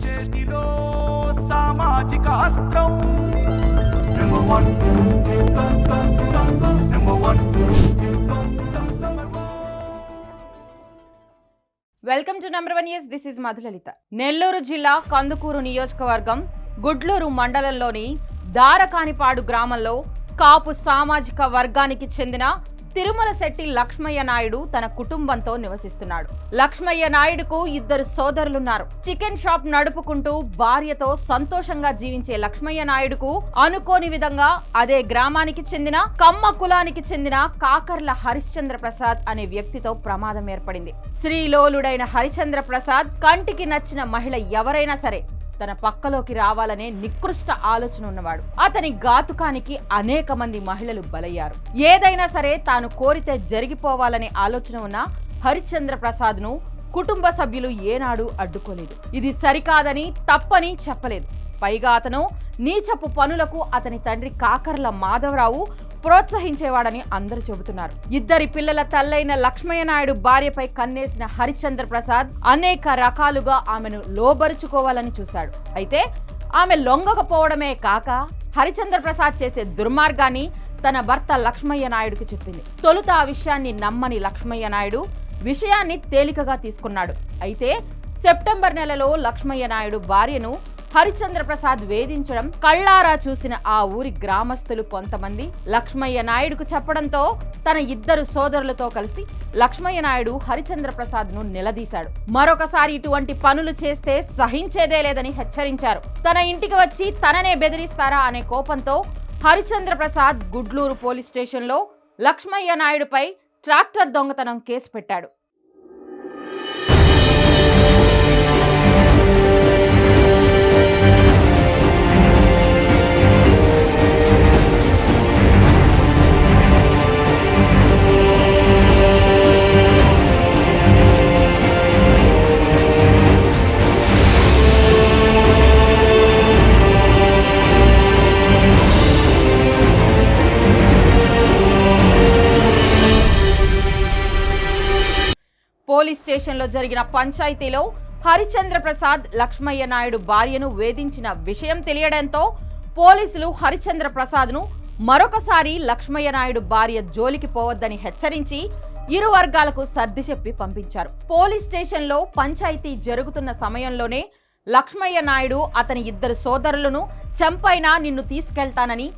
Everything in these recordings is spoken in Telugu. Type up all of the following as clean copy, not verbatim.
చేతిలో సామాజిక అస్త్రం welcome to number 1 news. This is Madhulalitha. Nellore జిల్లా కందుకూరు నియోజకవర్గం గుడ్లూరు మండలంలోని దారకానిపాడు గ్రామంలో కాపు సామాజిక వర్గానికి చెందిన తిరుమల శెట్టి లక్ష్మయ్య నాయుడు తన కుటుంబంతో నివసిస్తున్నాడు. లక్ష్మయ్య నాయుడుకు 2 సోదరులున్నారు. చికెన్ షాప్ నడుపుకుంటూ భార్యతో సంతోషంగా జీవించే లక్ష్మయ్య నాయుడుకు అనుకోని విధంగా అదే గ్రామానికి చెందిన కమ్మ కులానికి చెందిన కాకర్ల హరిశ్చంద్ర ప్రసాద్ అనే వ్యక్తితో ప్రమాదం ఏర్పడింది. శ్రీలోలుడైన హరిచంద్ర ప్రసాద్ కంటికి నచ్చిన మహిళ ఎవరైనా సరే తన పక్కలోకి రావాలనే నికృష్ట ఆలోచన ఉన్నవాడు. అతని ఘాతుకానికి అనేక మంది మహిళలు బలయ్యారు. ఏదైనా సరే తాను కోరితే జరిగిపోవాలనే ఆలోచన ఉన్న హరిచంద్ర ప్రసాద్ ను కుటుంబ సభ్యులు ఏనాడు అడ్డుకోలేదు. ఇది సరికాదని తప్పని చెప్పలేదు. పైగా అతను నీచపు పనులకు అతని తండ్రి కాకర్ల మాధవరావు ప్రోత్సహించేవాడని అందరూ చెబుతున్నారు. 2 పిల్లల తల్లైన లక్ష్మయ్య నాయుడు భార్యపై కన్నేసిన హరిచంద్ర ప్రసాద్ అనేక రకాలుగా ఆమెను లోబరుచుకోవాలని చూశాడు. అయితే ఆమె లొంగకపోవడమే కాక హరిచంద్ర ప్రసాద్ చేసే దుర్మార్గాన్ని తన భర్త లక్ష్మయ్య నాయుడుకి చెప్పింది. తొలుత ఆ విషయాన్ని నమ్మని లక్ష్మయ్య నాయుడు విషయాన్ని తేలికగా తీసుకున్నాడు. అయితే సెప్టెంబర్ నెలలో లక్ష్మయ్య నాయుడు భార్యను హరిచంద్ర ప్రసాద్ వేధించడం కళ్ళారా చూసిన ఆ ఊరి గ్రామస్తులు కొంతమంది లక్ష్మయ్య నాయుడుకు చెప్పడంతో తన 2 సోదరులతో కలిసి లక్ష్మయ్య నాయుడు హరిచంద్ర ప్రసాద్ ను నిలదీశాడు. మరొకసారి ఇటువంటి పనులు చేస్తే సహించేదే లేదని హెచ్చరించారు. తన ఇంటికి వచ్చి తననే బెదిరిస్తారా అనే కోపంతో హరిచంద్ర ప్రసాద్ గుడ్లూరు పోలీస్ స్టేషన్లో లక్ష్మయ్య నాయుడుపై ట్రాక్టర్ దొంగతనం కేసు పెట్టాడు. పోలీస్ స్టేషన్లో జరిగిన పంచాయతీలో హరిచంద్ర ప్రసాద్ లక్ష్మయ్య నాయుడు భార్యను వేధించిన విషయం తెలియడంతో పోలీసులు హరిచంద్ర ప్రసాద్ను మరొకసారి లక్ష్మయ్య నాయుడు భార్య జోలికి పోవద్దని హెచ్చరించి 2 వర్గాలకు సర్ది చెప్పి పంపించారు. పోలీస్ స్టేషన్లో పంచాయతీ జరుగుతున్న సమయంలోనే లక్ష్మయ్య నాయుడు అతని 2 సోదరులను చంపైనా నిన్ను తీసుకెళ్తానని,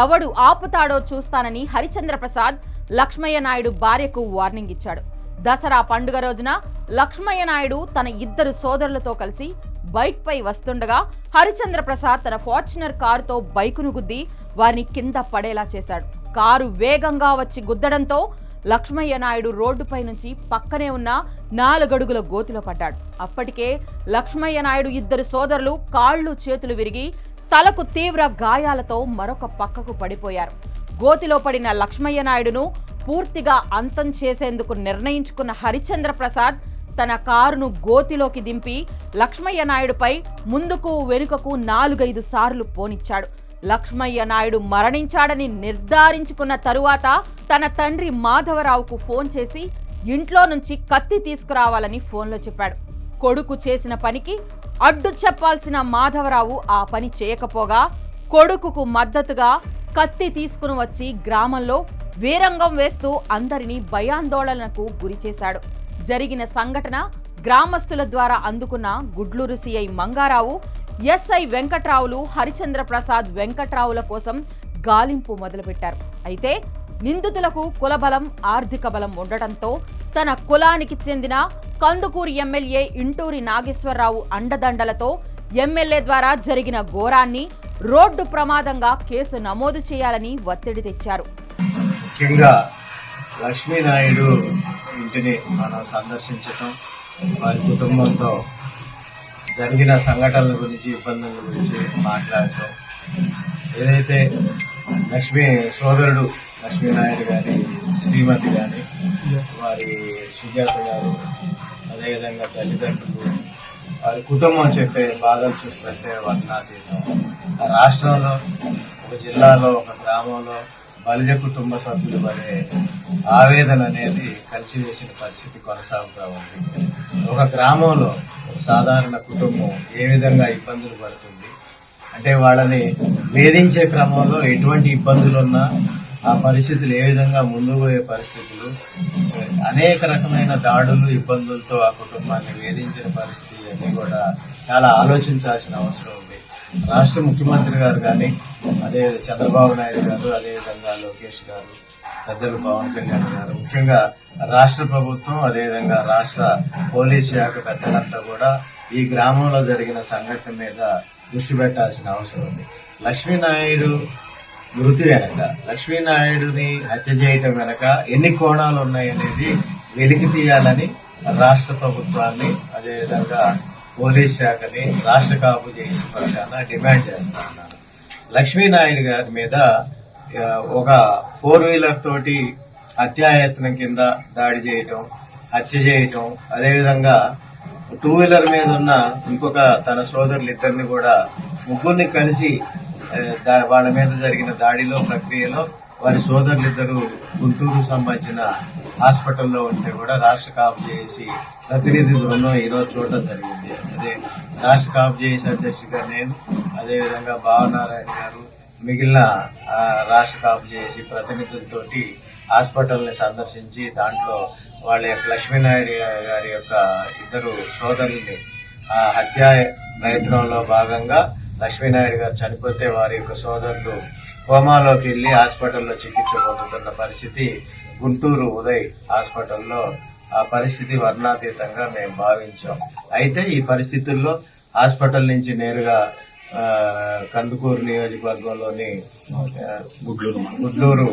ఎవడు ఆపుతాడో చూస్తానని హరిచంద్ర ప్రసాద్ లక్ష్మయ్య నాయుడు భార్యకు వార్నింగ్ ఇచ్చాడు. దసరా పండుగ రోజున లక్ష్మయ్య నాయుడు తన 2 సోదరులతో కలిసి బైక్ పై వస్తుండగా హరిచంద్ర ప్రసాద్ తన ఫార్చునర్ కారుతో బైకును గుద్ది వారిని కింద పడేలా చేశాడు. కారు వేగంగా వచ్చి గుద్దడంతో లక్ష్మయ్య నాయుడు రోడ్డుపై నుంచి పక్కనే ఉన్న 4 అడుగుల గోతిలో పడ్డాడు. అప్పటికే లక్ష్మయ్య నాయుడు 2 సోదరులు కాళ్ళు చేతులు విరిగి తలకు తీవ్ర గాయాలతో మరొక పక్కకు పడిపోయారు. గోతిలో పడిన లక్ష్మయ్య నాయుడును పూర్తిగా అంతం చేసేందుకు నిర్ణయించుకున్న హరిచంద్ర ప్రసాద్ తన కారును గోతిలోకి దింపి లక్ష్మయ్య నాయుడుపై ముందుకు వెనుకకు 4-5 సార్లు పోనిచ్చాడు. లక్ష్మయ్య నాయుడు మరణించాడని నిర్ధారించుకున్న తరువాత తన తండ్రి మాధవరావుకు ఫోన్ చేసి ఇంట్లో నుంచి కత్తి తీసుకురావాలని ఫోన్లో చెప్పాడు. కొడుకు చేసిన పనికి అడ్డు చెప్పాల్సిన మాధవరావు ఆ పని చేయకపోగా కొడుకుకు మద్దతుగా కత్తి తీసుకుని వచ్చి గ్రామంలో వీరంగం వేస్తూ అందరినీ భయాందోళనకు గురిచేశాడు. జరిగిన సంఘటన గ్రామస్తుల ద్వారా అందుకున్న గుడ్లూరు సిఐ మంగారావు, ఎస్ఐ వెంకట్రావులు హరిచంద్ర ప్రసాద్ వెంకట్రావుల కోసం గాలింపు మొదలుపెట్టారు. అయితే నిందితులకు కులబలం, ఆర్థిక బలం ఉండటంతో తన కులానికి చెందిన కందుకూరు ఎమ్మెల్యే ఇంటూరి నాగేశ్వరరావు అండదండలతో ఎమ్మెల్యే ద్వారా జరిగిన ఘోరాన్ని రోడ్డు ప్రమాదంగా కేసు నమోదు చేయాలని ఒత్తిడి తెచ్చారు. ముఖ్యంగా లక్ష్మీనాయుడు ఇంటిని మనం సందర్శించటం, వారి కుటుంబంతో జరిగిన సంఘటనల గురించి, ఇబ్బందుల గురించి మాట్లాడటం, ఏదైతే సోదరుడు లక్ష్మీనాయుడు గారి శ్రీమతి గాని, వారి సుజాత గారు, అదేవిధంగా తల్లిదండ్రులు, వారి కుటుంబం చెప్పే బాధలు చూస్తుంటే వర్ణాతీతం. రాష్ట్రంలో, ఒక జిల్లాలో, ఒక గ్రామంలో బలిజ కుటుంబ సభ్యులు పడే ఆవేదన అనేది కలిసివేసిన పరిస్థితి కొనసాగుతూ ఉంది. ఒక గ్రామంలో, సాధారణ కుటుంబం ఏ విధంగా ఇబ్బందులు పడుతుంది, అంటే వాళ్ళని వేధించే క్రమంలో ఎటువంటి ఇబ్బందులు ఉన్నా ఆ పరిస్థితులు ఏ విధంగా ముందుకు పోయే పరిస్థితులు, అనేక రకమైన దాడులు ఇబ్బందులతో ఆ కుటుంబాన్ని వేధించిన పరిస్థితి అన్ని కూడా చాలా ఆలోచించాల్సిన అవసరం ఉంది. రాష్ట్ర ముఖ్యమంత్రి గారు కానీ, అదే చంద్రబాబు నాయుడు గారు, అదేవిధంగా లోకేష్ గారు, పెద్దలు పవన్ కళ్యాణ్ గారు, ముఖ్యంగా రాష్ట్ర ప్రభుత్వం, అదేవిధంగా రాష్ట్ర పోలీస్ శాఖ పెద్దలంతా కూడా ఈ గ్రామంలో జరిగిన సంఘటన మీద దృష్టి పెట్టాల్సిన అవసరం ఉంది. లక్ష్మీనాయుడు మృతి వెనక, లక్ష్మీనాయుడుని హత్య చేయటం వెనక ఎన్ని కోణాలు ఉన్నాయనేది వెలికి తీయాలని రాష్ట్ర ప్రభుత్వాన్ని, అదేవిధంగా పోలీస్ శాఖని రాష్ట్ర కాపు చేసి పక్షాన డిమాండ్ చేస్తా ఉన్నాను. లక్ష్మీనాయుడు గారి మీద ఒక 4-వీలర్ తోటి హత్యాయత్నం కింద దాడి చేయటం, హత్య చేయటం, అదేవిధంగా 2-వీలర్ మీద ఉన్న ఇంకొక తన సోదరులిద్దరిని కూడా, ముగ్గురిని కలిసి వాళ్ళ మీద జరిగిన దాడిలో ప్రక్రియలో వారి సోదరులిద్దరూ గుంటూరు సంబంధించిన హాస్పిటల్లో ఉంటే కూడా రాష్ట్ర కాపు చేసి ప్రతినిధి బృందం ఈరోజు చూడటం జరిగింది. అదే రాష్ట్ర కాపు చేసి అధ్యక్షుడిగా నేను, అదేవిధంగా భావనారాయణ గారు, మిగిలిన రాష్ట్ర కాపు చేసి ప్రతినిధులతోటి హాస్పిటల్ని సందర్శించి దాంట్లో వాళ్ళ యొక్క లక్ష్మీనాయుడు గారి యొక్క ఇద్దరు సోదరుల్ని ఆ హత్యా ప్రయత్నంలో భాగంగా లక్ష్మీనాయుడు గారు చనిపోతే వారి యొక్క సోదరులు కోమాలోకి వెళ్లి హాస్పిటల్లో చికిత్స పొందుతున్న పరిస్థితి గుంటూరు ఉదయ్ హాస్పిటల్లో ఆ పరిస్థితి వర్ణాతీతంగా మేము భావించాం. అయితే ఈ పరిస్థితుల్లో హాస్పిటల్ నుంచి నేరుగా కందుకూరు నియోజకవర్గంలోని గుడ్లూరు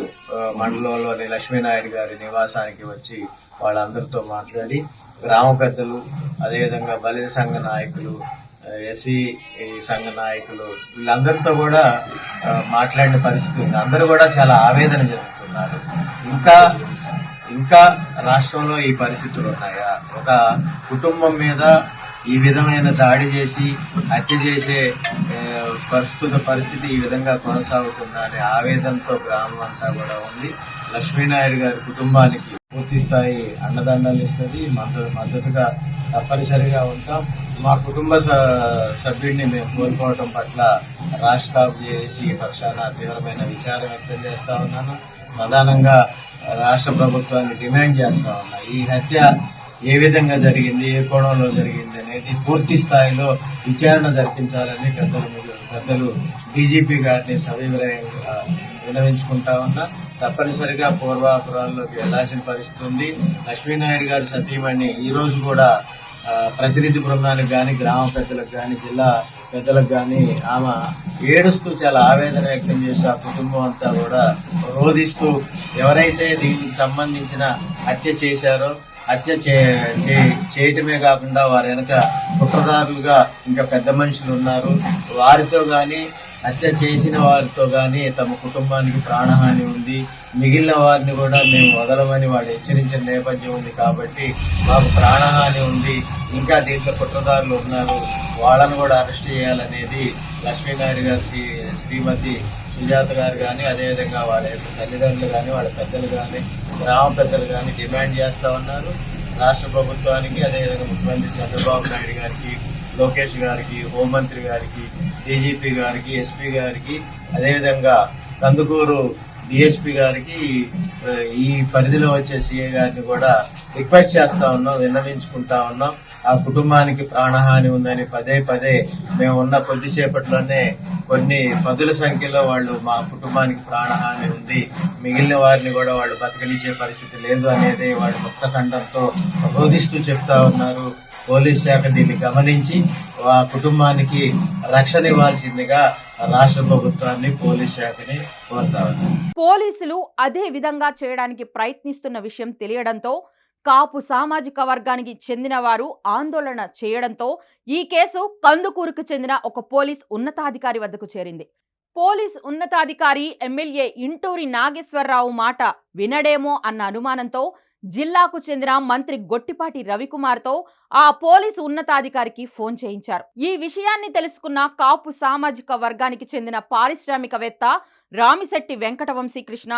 మండలంలోని లక్ష్మీనాయుడు గారి నివాసానికి వచ్చి వాళ్ళందరితో మాట్లాడి గ్రామ పెద్దలు, అదేవిధంగా బలిజ సంఘ నాయకులు, ఎస్సీ సంఘ నాయకులు వీళ్ళందరితో కూడా మాట్లాడిన పరిస్థితి ఉంది. అందరూ కూడా చాలా ఆవేదన చెందుతున్నారు. ఇంకా రాష్ట్రంలో ఈ పరిస్థితులు ఉన్నాయా? ఒక కుటుంబం మీద ఈ విధమైన దాడి చేసి హత్య చేసే ప్రస్తుత పరిస్థితి ఈ విధంగా కొనసాగుతుందా అనే ఆవేదనతో గ్రామం అంతా కూడా ఉంది. లక్ష్మీనాయుడు గారి కుటుంబానికి పూర్తి స్థాయి అండదండలు ఇస్తుంది, మద్దతుగా తప్పనిసరిగా ఉంటాం. మా కుటుంబ సభ్యుడిని మేము కోల్పోవడం పట్ల రాష్ట్ర కాపు చేసి పక్షాన తీవ్రమైన విచారం వ్యక్తం చేస్తా ఉన్నాను. ప్రధానంగా రాష్ట్ర ప్రభుత్వాన్ని డిమాండ్ చేస్తా ఉన్నా, ఈ హత్య ఏ విధంగా జరిగింది, ఏ కోణంలో జరిగింది అనేది పూర్తి స్థాయిలో విచారణ జరిపించాలని పెద్దలు డీజీపీ గారిని సవివరంగా విన్నవించుకుంటా ఉన్నా. తప్పనిసరిగా పూర్వాపురాల్లోకి వెళ్లాల్సిన పరిస్థితి ఉంది. లక్ష్మీనాయుడు గారి సతీమణి ఈ రోజు కూడా ప్రతినిధి బృందానికి గాని, గ్రామ పెద్దలకు గాని, జిల్లా పెద్దలకు గాని ఆమె ఏడుస్తూ చాలా ఆవేదన వ్యక్తం చేసి ఆ కుటుంబం అంతా కూడా రోధిస్తూ ఎవరైతే దీనికి సంబంధించిన హత్య చేశారో, హత్య చేయటమే కాకుండా వారి వెనక కుట్రదారులుగా ఇంకా పెద్ద మనుషులు ఉన్నారు, వారితో గాని, హత్య చేసిన వారితో గాని తమ కుటుంబానికి ప్రాణహాని ఉంది, మిగిలిన వారిని కూడా మేము వదలమని వాళ్ళు హెచ్చరించిన నేపథ్యం ఉంది. కాబట్టి మాకు ప్రాణహాని ఉంది, ఇంకా దీంట్లో కుట్రదారులు ఉన్నారు, వాళ్ళను కూడా అరెస్ట్ చేయాలనేది లక్ష్మీనాయుడు గారి శ్రీమతి సుజాత గారు కానీ, అదేవిధంగా వాళ్ళ యొక్క తల్లిదండ్రులు కానీ, వాళ్ళ పెద్దలు కానీ, గ్రామ పెద్దలు కానీ డిమాండ్ చేస్తా ఉన్నారు. రాష్ట్ర ప్రభుత్వానికి, అదేవిధంగా ముఖ్యమంత్రి చంద్రబాబు నాయుడు గారికి, లోకేష్ గారికి, హోంమంత్రి గారికి, డీజీపీ గారికి, ఎస్పీ గారికి, అదేవిధంగా కందుకూరు డిఎస్పీ గారికి, ఈ పరిధిలో వచ్చే సీఏ గారిని కూడా రిక్వెస్ట్ చేస్తా ఉన్నాం, విన్నవించుకుంటా ఉన్నాం. ఆ కుటుంబానికి ప్రాణహాని ఉందని పదే మేము ఉన్న కొద్దిసేపట్లోనే కొన్ని పదుల సంఖ్యలో వాళ్ళు మా కుటుంబానికి ప్రాణహాని ఉంది, మిగిలిన వారిని కూడా వాళ్ళు బతకలిచ్చే పరిస్థితి లేదు అనేది వాళ్ళు ముక్త ఖండంతో రోధిస్తూ చెప్తా ఉన్నారు. పోలీస్ శాఖ దీన్ని గమనించి ఆ కుటుంబానికి రక్షణ ఇవ్వాల్సిందిగా రాష్ట్ర ప్రభుత్వాన్ని, పోలీస్ శాఖని కోరుతా ఉన్నారు. పోలీసులు అదే విధంగా చేయడానికి ప్రయత్నిస్తున్న విషయం తెలియడంతో కాపు సామాజిక వర్గానికి చెందిన వారు ఆందోళన చేయడంతో ఈ కేసు కందుకూరుకు చెందిన ఒక పోలీస్ ఉన్నతాధికారి వద్దకు చేరింది. పోలీస్ ఉన్నతాధికారి ఎమ్మెల్యే ఇంటూరి నాగేశ్వరరావు మాట వినడేమో అన్న అనుమానంతో జిల్లాకు చెందిన మంత్రి గొట్టిపాటి రవికుమార్తో ఆ పోలీసు ఉన్నతాధికారికి ఫోన్ చేయించారు. ఈ విషయాన్ని తెలుసుకున్న కాపు సామాజిక వర్గానికి చెందిన పారిశ్రామికవేత్త రామిశెట్టి వెంకటవంశీకృష్ణ,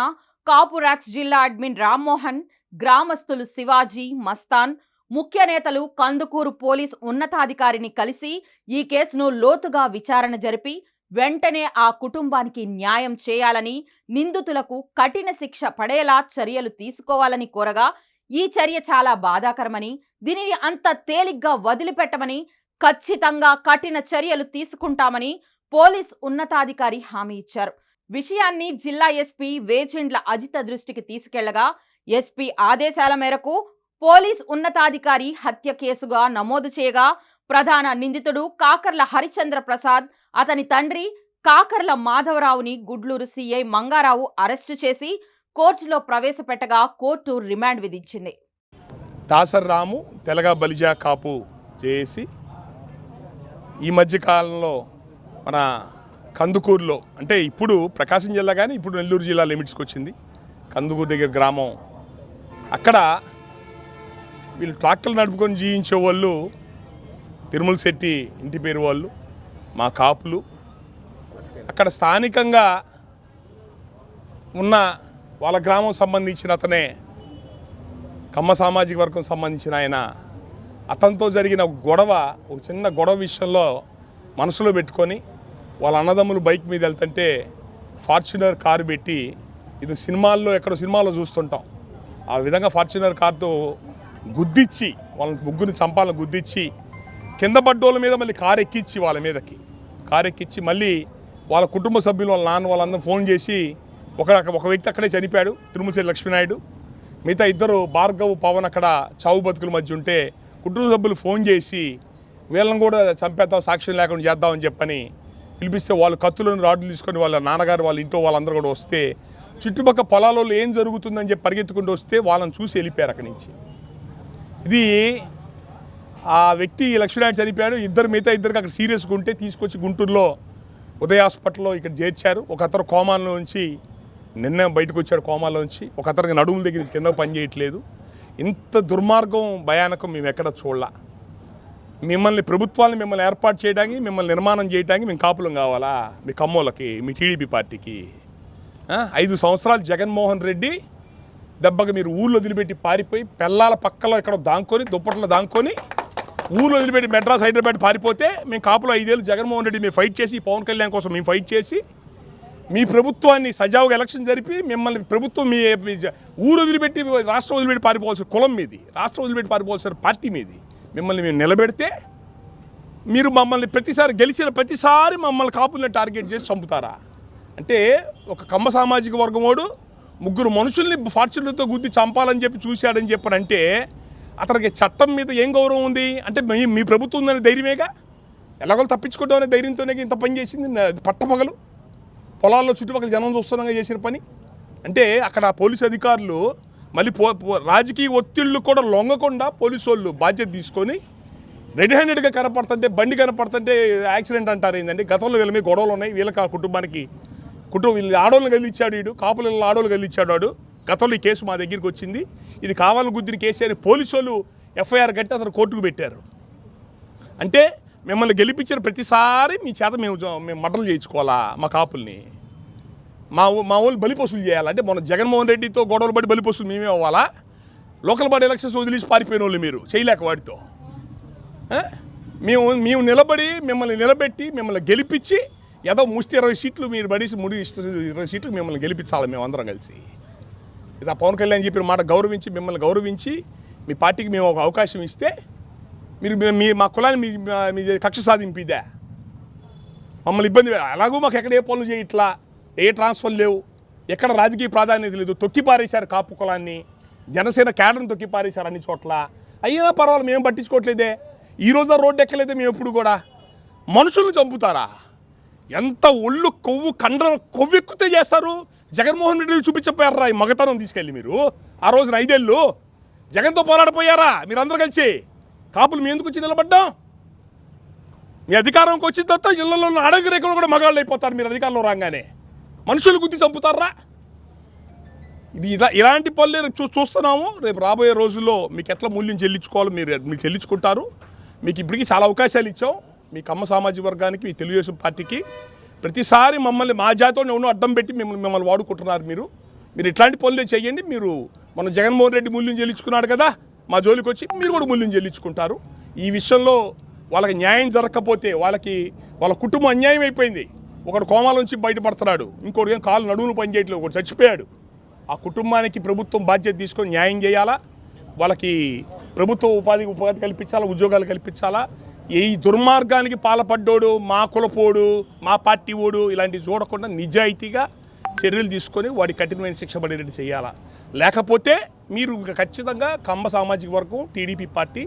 కాపు రాక్స్ జిల్లా అడ్మిన్ రామ్మోహన్, గ్రామస్తులు శివాజీ, మస్తాన్, ముఖ్య నేతలు కందుకూరు పోలీస్ ఉన్నతాధికారిని కలిసి ఈ కేసును లోతుగా విచారణ జరిపి వెంటనే ఆ కుటుంబానికి న్యాయం చేయాలని, నిందితులకు కఠిన శిక్ష పడేలా చర్యలు తీసుకోవాలని కోరగా, ఈ చర్య చాలా బాధాకరమని, దీనిని అంత తేలిగ్గా వదిలిపెట్టమని, ఖచ్చితంగా కఠిన చర్యలు తీసుకుంటామని పోలీస్ ఉన్నతాధికారి హామీ ఇచ్చారు. విషయాన్ని జిల్లా ఎస్పీ వేజెండ్ల అజిత దృష్టికి తీసుకెళ్లగా, ఎస్పీ ఆదేశాల మేరకు పోలీస్ ఉన్నతాధికారి హత్య కేసుగా నమోదు చేయగా, ప్రధాన నిందితుడు కాకర్ల హరిచంద్ర ప్రసాద్, అతని తండ్రి కాకర్ల మాధవరావుని గుడ్లూరు సీఐ మంగారావు అరెస్టు చేసి కోర్టులో ప్రవేశపెట్టగా కోర్టు రిమాండ్ విధించింది. దాసర్ రాము తెలగ బలిజా కాపు చేసి ఈ మధ్యకాలంలో మన కందుకూరులో, అంటే ఇప్పుడు ప్రకాశం జిల్లా కానీ ఇప్పుడు నెల్లూరు జిల్లా లిమిట్స్కి వచ్చింది, కందుకూరు దగ్గర గ్రామం. అక్కడ వీళ్ళు ట్రాక్టర్లు నడుపుకొని జీవించే వాళ్ళు తిరుమల శెట్టి ఇంటి పేరు వాళ్ళు, మా కాపులు. అక్కడ స్థానికంగా ఉన్న వాళ్ళ గ్రామం సంబంధించిన అతనే, కమ్మ సామాజిక వర్గం సంబంధించిన ఆయన. అతనితో జరిగిన గొడవ, ఒక చిన్న గొడవ విషయంలో మనసులో పెట్టుకొని వాళ్ళ అన్నదమ్ములు బైక్ మీద వెళ్తుంటే ఫార్చునర్ కారు పెట్టి, ఇది సినిమాల్లో ఎక్కడో సినిమాలో చూస్తుంటాం, ఆ విధంగా ఫార్చునర్ కారుతో గుద్దిచ్చి వాళ్ళ ముగ్గురిని చంపాలని గుద్దిచ్చి కింద పడ్డోళ్ళ మీద మళ్ళీ కారు ఎక్కించి వాళ్ళ మీదకి కారు ఎక్కించి మళ్ళీ వాళ్ళ కుటుంబ సభ్యులు వాళ్ళ నాన్న వాళ్ళందరూ ఫోన్ చేసి ఒక వ్యక్తి అక్కడే చనిపోయాడు, తిరుమలశెట్టి లక్ష్మీనాయుడు. మిగతా ఇద్దరు భార్గవ్ పవన్ అక్కడ చావు బతుకుల మధ్య ఉంటే కుటుంబ సభ్యులు ఫోన్ చేసి వీళ్ళని కూడా చంపేద్దాం, సాక్ష్యం లేకుండా చేద్దామని చెప్పని పిలిపిస్తే వాళ్ళు కత్తులను రాడ్లు తీసుకొని వాళ్ళ నాన్నగారు వాళ్ళ ఇంట్లో వాళ్ళందరూ కూడా వస్తే చుట్టుపక్కల పొలాలలో ఏం జరుగుతుందని చెప్పి పరిగెత్తుకుంటూ వస్తే వాళ్ళని చూసి వెళ్ళిపోయారు అక్కడి నుంచి. ఇది ఆ వ్యక్తి లక్ష్మీనాయుడు చనిపోయాడు, మిగతా ఇద్దరికి అక్కడ సీరియస్గా ఉంటే తీసుకొచ్చి గుంటూరులో ఉదయ హాస్పిటల్లో ఇక్కడ చేర్చారు. ఒక అతను కోమాలో నుంచి నిన్న బయటకు వచ్చాడు, కోమాలో నుంచి. ఒక అతనికి నడుముల దగ్గర నుంచి కింద పని చేయట్లేదు. ఇంత దుర్మార్గం భయానకం మేము ఎక్కడ చూడాల. ప్రభుత్వాన్ని మిమ్మల్ని ఏర్పాటు చేయడానికి, మిమ్మల్ని నిర్మాణం చేయడానికి మేము కాపులం కావాలా? మీ కమ్మోళ్ళకి, మీ టీడీపీ పార్టీకి 5 సంవత్సరాలు జగన్మోహన్ రెడ్డి దెబ్బకి మీరు ఊళ్ళో వదిలిపెట్టి పారిపోయి పెళ్ళాల పక్కలో ఇక్కడ దాంకొని దుప్పట్లో దాంకొని ఊళ్ళో వదిలిపెట్టి మెడ్రాస్ హైదరాబాద్ పారిపోతే మేము కాపులో 5 ఏళ్ళు జగన్మోహన్ రెడ్డి మేము ఫైట్ చేసి, పవన్ కళ్యాణ్ కోసం మేము ఫైట్ చేసి మీ ప్రభుత్వాన్ని సజావుగా ఎలక్షన్ జరిపి మిమ్మల్ని ప్రభుత్వం మీ ఊరు వదిలిపెట్టి రాష్ట్రం వదిలిపెట్టి పారిపోవాల్సిన కులం మీది, రాష్ట్రం వదిలిపెట్టి పారిపోవాల్సిన పార్టీ మీది. మిమ్మల్ని మేము నిలబెడితే మీరు మమ్మల్ని గెలిచిన ప్రతిసారి మమ్మల్ని కాపుల్ని టార్గెట్ చేసి చంపుతారా? అంటే ఒక కమ్మ సామాజిక వర్గం వాడు 3 మనుషుల్ని ఫార్చునర్తో గుద్ది చంపాలని చెప్పి చూశాడని చెప్పనంటే అతనికి చట్టం మీద ఏం గౌరవం ఉంది? అంటే మీ ప్రభుత్వం ఉందనే ధైర్యమేగా, ఎలాగో తప్పించుకుంటామనే ధైర్యంతోనే ఇంత పని చేసింది. పట్టపగలు పొలాల్లో చుట్టుపక్కల జనం చూస్తున్నాగా చేసిన పని. అంటే అక్కడ పోలీసు అధికారులు మళ్ళీ రాజకీయ ఒత్తిళ్లు కూడా లొంగకుండా పోలీసు వాళ్ళు బాధ్యత తీసుకొని రెడ్ హ్యాండెడ్గా కనపడుతుంటే, బండి కనపడుతుంటే యాక్సిడెంట్ అంటారు ఏంటంటే. గతంలో వీళ్ళ మీద గొడవలు ఉన్నాయి, వీళ్ళకి ఆ కుటుంబానికి వీళ్ళు ఆడోళ్ళని గెలిచాడు, వీడు కాపుల ఆడోళ్ళు గెలిచాడు వాడు. గతంలో ఈ కేసు మా దగ్గరికి వచ్చింది, ఇది కావాలని గుద్దిన కేసు అని పోలీసు వాళ్ళు ఎఫ్ఐఆర్ కట్టి అతను కోర్టుకు పెట్టారు. అంటే మిమ్మల్ని గెలిపించిన ప్రతిసారి మీ చేత మేము మర్డర్లు చేయించుకోవాలా? మా కాపుల్ని మా వాళ్ళు బలిపశులు చేయాలా? అంటే మన జగన్మోహన్ రెడ్డితో గొడవలు పడి బలిపశులు మేమే అవ్వాలా? లోకల్ బాడీ ఎలక్షన్స్ వదిలేసి పారిపోయిన వాళ్ళు మీరు చేయలేక వాటితో మేము నిలబడి మిమ్మల్ని నిలబెట్టి మిమ్మల్ని గెలిపించి ఏదో 20 సీట్లు మీరు పడేసి 20 సీట్లు మిమ్మల్ని గెలిపించాలి మేము అందరం కలిసి. ఇది ఆ పవన్ కళ్యాణ్ చెప్పిన మాట గౌరవించి, మిమ్మల్ని గౌరవించి మీ పార్టీకి మేము ఒక అవకాశం ఇస్తే మీరు మా కులాన్ని మీ కక్ష సాధింపిదే మమ్మల్ని ఇబ్బంది. అలాగూ మాకు ఎక్కడ ఏ పనులు చేయట్లా, ఏ ట్రాన్స్ఫర్ లేవు, ఎక్కడ రాజకీయ ప్రాధాన్యత లేదు. తొక్కి పారేశారు కాపు కులాన్ని, జనసేన క్యాడర్ని తొక్కి పారేశారు అన్ని చోట్ల. అయినా పర్వాలేదు, మేము పట్టించుకోవట్లేదే. ఈరోజు రోడ్డు ఎక్కలేదే మేము ఎప్పుడు కూడా. మనుషులను చంపుతారా? ఎంత ఒళ్ళు కొవ్వు కొవ్వెక్కితే చేస్తారు. జగన్మోహన్ రెడ్డి చూపించపోయారా ఈ మగతనం తీసుకెళ్ళి మీరు? ఆ రోజున 5 ఏళ్ళు జగన్తో పోరాడిపోయారా మీరందరూ కలిసి? కాపులు మీ ఎందుకు వచ్చి నిలబడ్డాం? మీ అధికారంకి వచ్చిన తర్వాత ఇళ్లలో అడగ రేఖలు కూడా మగాళ్ళు అయిపోతారు మీరు అధికారంలో రాగానే. మనుషులు గుద్ది చంపుతారా? ఇది ఇలాంటి పనులు చూస్తున్నాము. రేపు రాబోయే రోజుల్లో మీకు ఎట్లా మూల్యం చెల్లించుకోవాలో మీకు చెల్లించుకుంటారు. మీకు ఇప్పటికీ చాలా అవకాశాలు ఇచ్చాం. మీ కమ్మ సామాజిక వర్గానికి, మీ తెలుగుదేశం పార్టీకి ప్రతిసారి మమ్మల్ని మా జాతితో ఎవరో అడ్డం పెట్టి మిమ్మల్ని వాడుకుంటున్నారు. మీరు ఇట్లాంటి పనులే చేయండి. మీరు మన జగన్మోహన్ రెడ్డి మూల్యం చెల్లించుకున్నాడు కదా, మా జోలికి వచ్చి మీరు కూడా మూల్యం చెల్లించుకుంటారు. ఈ విషయంలో వాళ్ళకి న్యాయం జరగకపోతే వాళ్ళ కుటుంబం అన్యాయం అయిపోయింది. ఒకడు కోమాల నుంచి బయటపడుతున్నాడు, ఇంకోటి ఏం కాలు నడువులు పనిచేయట్లేదు, ఒకటి చచ్చిపోయాడు. ఆ కుటుంబానికి ప్రభుత్వం బాధ్యత తీసుకొని న్యాయం చేయాలా, వాళ్ళకి ప్రభుత్వ ఉపాధి కల్పించాలా, ఉద్యోగాలు కల్పించాలా. ఈ దుర్మార్గానికి పాల్పడ్డోడు మా కులపోడు, మా పార్టీ ఓడు ఇలాంటివి చూడకుండా నిజాయితీగా చర్యలు తీసుకొని వాడి కఠినమైన శిక్ష పడేటట్టు చేయాలా. లేకపోతే మీరు ఖచ్చితంగా కమ్మ సామాజిక వర్గం టీడీపీ పార్టీ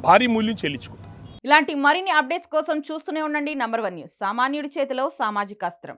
భారీ మూల్యం చెల్లించుకుంటుంది. ఇలాంటి మరిన్ని అప్డేట్స్ కోసం చూస్తూనే ఉండండి నంబర్ 1 న్యూస్. సామాన్యుడి చేతిలో సామాజిక అస్త్రం.